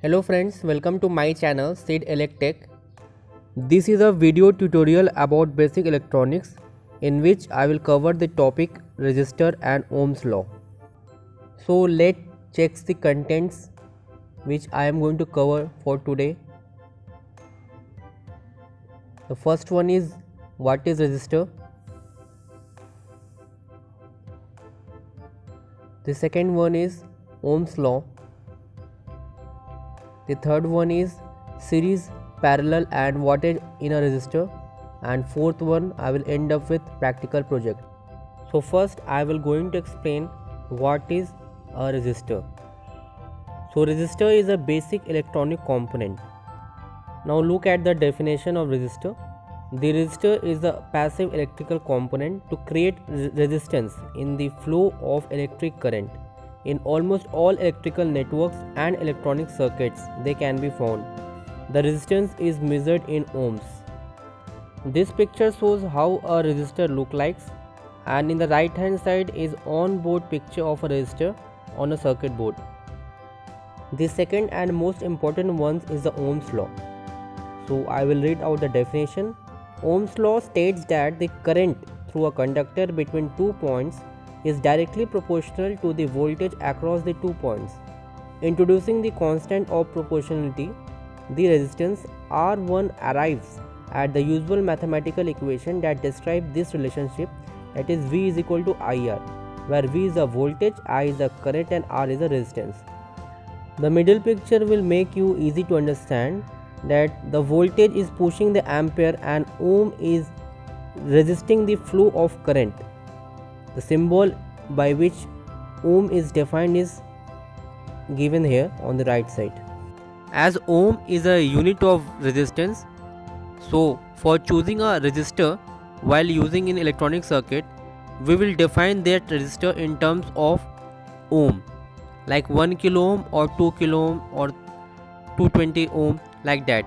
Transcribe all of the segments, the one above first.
Hello friends, welcome to my channel Sid Electech. This is a video tutorial about basic electronics in which I will cover the topic resistor and Ohm's law. So let's check the contents which I am going to cover for today. The first one is what is resistor. The second one is Ohm's law. The third one is series, parallel and voltage in a resistor, and fourth one I will end up with practical project. So first I will going to explain what is a resistor. So resistor is a basic electronic component. Now look at the definition of resistor. The resistor is a passive electrical component to create resistance in the flow of electric current. In almost all electrical networks and electronic circuits, they can be found. The resistance is measured in ohms. This picture shows how a resistor looks like, and in the right hand side is on-board picture of a resistor on a circuit board. The second and most important one is the Ohm's law. So I will read out the definition. Ohm's law states that the current through a conductor between 2 points is directly proportional to the voltage across the 2 points. Introducing the constant of proportionality, the resistance R1 arrives at the usual mathematical equation that describes this relationship, that is V is equal to IR, where V is a voltage, I is a current and R is a resistance. The middle picture will make you easy to understand that the voltage is pushing the ampere and ohm is resisting the flow of current. The symbol by which ohm is defined is given here on the right side. As ohm is a unit of resistance, so for choosing a resistor while using in electronic circuit, we will define that resistor in terms of ohm, like 1 kilo ohm or 2 kilo ohm or 220 ohm, like that.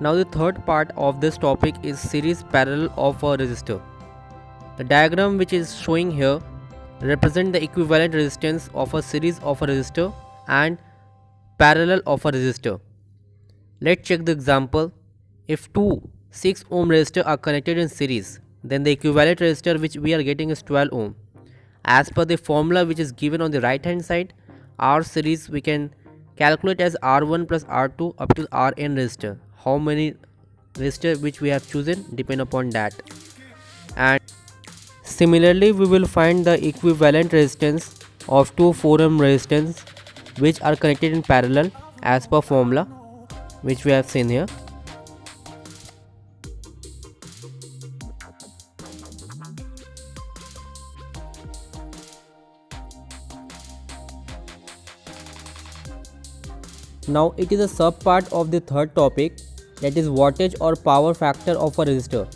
Now the third part of this topic is series parallel of a resistor. The diagram which is showing here represent the equivalent resistance of a series of a resistor and parallel of a resistor. Let's check the example. If two 6 ohm resistors are connected in series, then the equivalent resistor which we are getting is 12 ohm. As per the formula which is given on the right hand side, R series we can calculate as R1 plus R2 up to Rn resistor. How many resistor which we have chosen depend upon that. And similarly, we will find the equivalent resistance of two 4 ohm resistors which are connected in parallel as per formula which we have seen here. Now it is a sub part of the third topic, that is wattage or power factor of a resistor.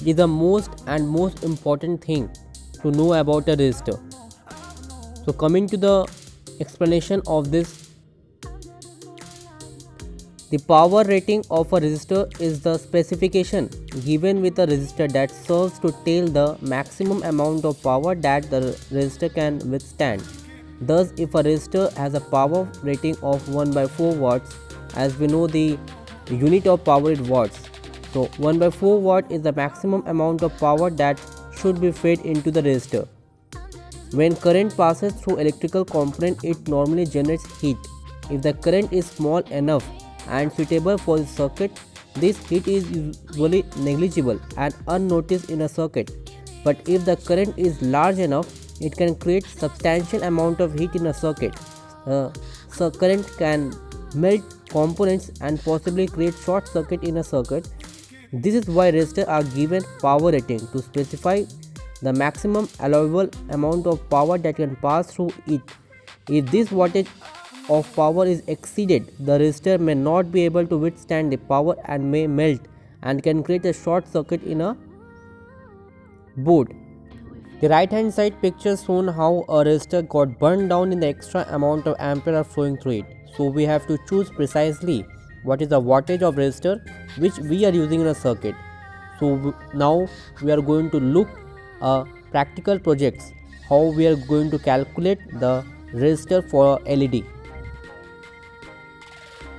It is the most important thing to know about a resistor. So coming to the explanation of this, the power rating of a resistor is the specification given with a resistor that serves to tell the maximum amount of power that the resistor can withstand. Thus, if a resistor has a power rating of 1/4 watts, as we know the unit of power is watts, so 1/4 watt is the maximum amount of power that should be fed into the resistor. When current passes through electrical component, it normally generates heat. If the current is small enough and suitable for the circuit, this heat is usually negligible and unnoticed in a circuit. But if the current is large enough, it can create substantial amount of heat in a circuit. So current can melt components and possibly create short circuit in a circuit. This is why resistors are given power rating to specify the maximum allowable amount of power that can pass through it. If this wattage of power is exceeded, the resistor may not be able to withstand the power and may melt and can create a short circuit in a board. The right hand side picture shown how a resistor got burned down in the extra amount of ampere are flowing through it. So we have to choose precisely what is the wattage of resistor which we are using in a circuit. So now we are going to look practical projects, how we are going to calculate the resistor for LED.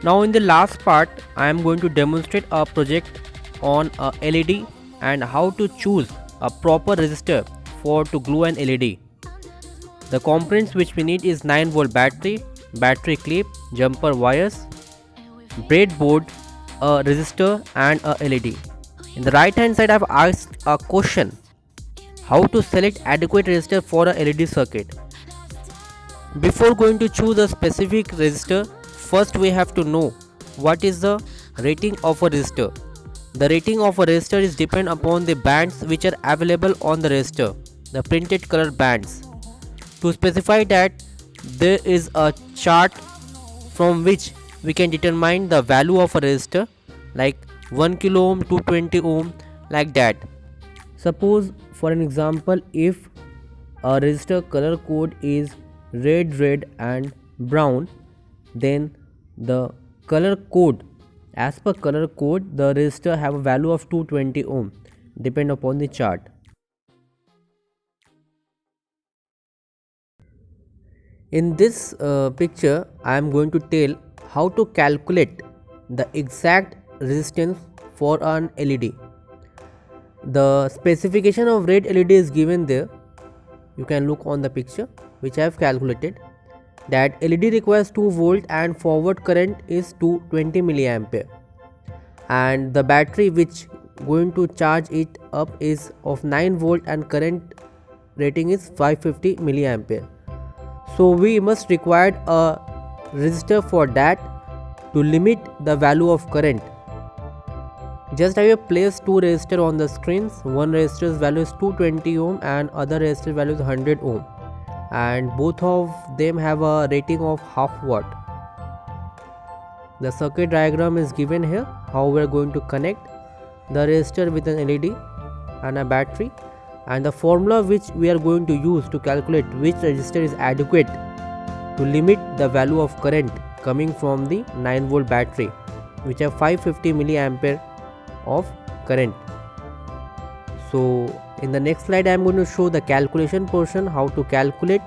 Now in the last part I am going to demonstrate a project on a LED and how to choose a proper resistor for to glue an LED. The components which we need is 9-volt battery, battery clip, jumper wires, breadboard, a resistor and a LED. In the right hand side I have asked a question: how to select adequate resistor for a LED circuit. Before going to choose a specific resistor, first we have to know what is the rating of a resistor. The rating of a resistor is depend upon the bands which are available on the resistor, the printed color bands. To specify that, there is a chart from which we can determine the value of a resistor, like 1 kilo ohm, 220 ohm, like that. Suppose for an example, if a resistor color code is red and brown, then the color code, as per color code, the resistor have a value of 220 ohm depend upon the chart. In this picture I am going to tell how to calculate the exact resistance for an LED. The specification of red LED is given there. You can look on the picture which I have calculated, that LED requires 2 volt and forward current is 220 milliampere, and the battery which going to charge it up is of 9 volt and current rating is 550 milliampere. So we must require a resistor for that to limit the value of current. Just I have placed 2 resistors on the screens. One resistor's value is 220 ohm and other resistor value is 100 ohm, and both of them have a rating of half watt. The circuit diagram is given here, how we are going to connect the resistor with an LED and a battery, and the formula which we are going to use to calculate which resistor is adequate to limit the value of current coming from the 9-volt battery, which have 550 milliampere of current. So in the next slide I am going to show the calculation portion, how to calculate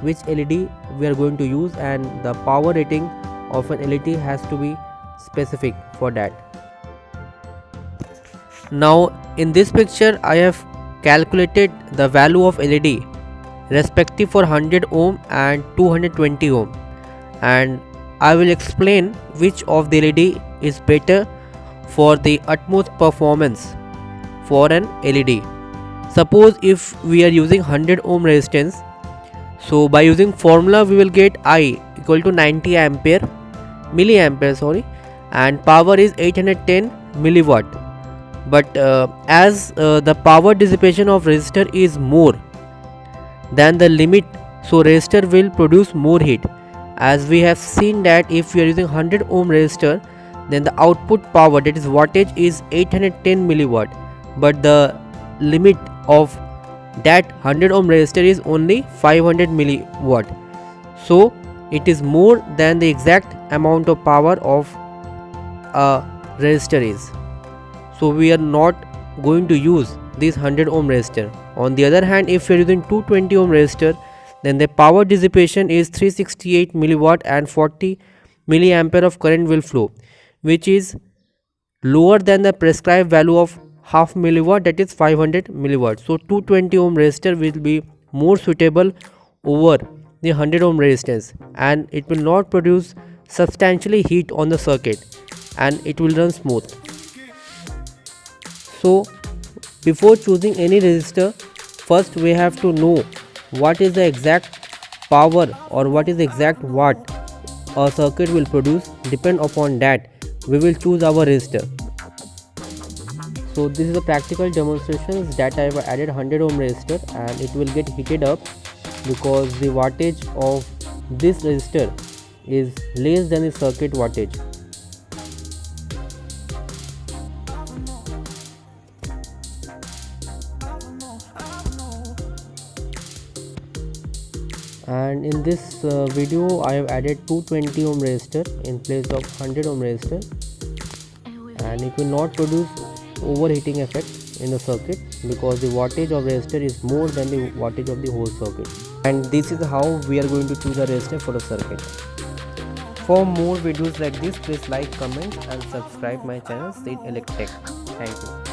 which LED we are going to use, and the power rating of an LED has to be specific for that. Now in this picture I have calculated the value of LED respective for 100 ohm and 220 ohm, and I will explain which of the LED is better for the utmost performance for an LED. Suppose if we are using 100 ohm resistance, so by using formula we will get I equal to 90 milliampere and power is 810 milliwatt. But as the power dissipation of resistor is more than the limit, so resistor will produce more heat. As we have seen that if we are using 100 ohm resistor, then the output power, that is wattage, is 810 milliwatt, but the limit of that 100 ohm resistor is only 500 milliwatt, so it is more than the exact amount of power of a resistor is. So we are not going to use this 100 ohm resistor. On the other hand, if you are using 220 ohm resistor, then the power dissipation is 368 milliwatt and 40 milliampere of current will flow, which is lower than the prescribed value of half milliwatt, that is 500 milliwatt. So 220 ohm resistor will be more suitable over the 100 ohm resistance, and it will not produce substantially heat on the circuit and it will run smooth. So before choosing any resistor, first we have to know what is the exact power or what is the exact watt a circuit will produce. Depend upon that we will choose our resistor. So this is a practical demonstration that I have added 100 ohm resistor, and it will get heated up because the wattage of this resistor is less than the circuit wattage. And in this video I have added 220 ohm resistor in place of 100 ohm resistor, and it will not produce overheating effect in the circuit because the wattage of resistor is more than the wattage of the whole circuit. And this is how we are going to choose a resistor for the circuit. For more videos like this, please like, comment and subscribe my channel Seed Electech. Thank you.